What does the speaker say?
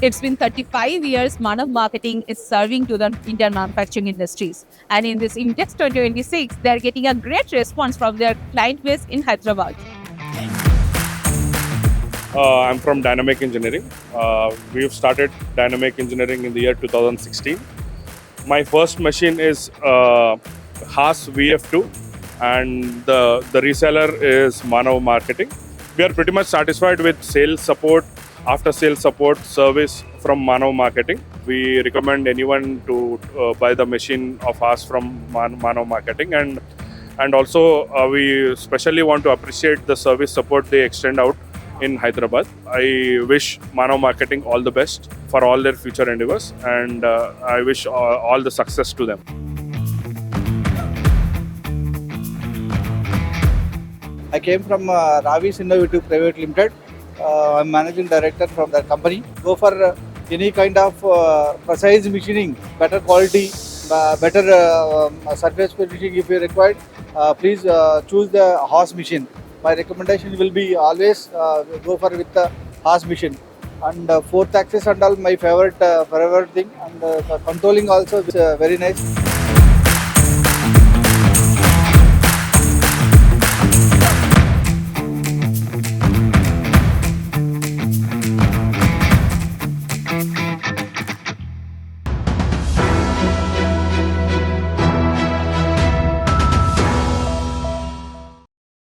It's been 35 years Manav Marketing is serving to the Indian manufacturing industries. And in this HIMTEX 2026, they're getting a great response from their client base in Hyderabad. I'm from Dynamic Engineering. We've started Dynamic Engineering in the year 2016. My first machine is Haas VF2 and the reseller is Manav Marketing. We are pretty much satisfied with sales support, after sales support service from Manav Marketing. We recommend anyone to buy the machine of Haas from Manav Marketing, and also we especially want to appreciate the service support they extend out in Hyderabad. I wish Manav Marketing all the best for all their future endeavors, and I wish all the success to them. I came from Ravi's Innovative Private Limited. I'm managing director from that company. Go for any kind of precise machining, better quality, better surface finishing if you required. Please choose the Haas machine. My recommendation will be always go for with the Haas machine. And fourth axis and all my favorite thing, and the controlling also is very nice.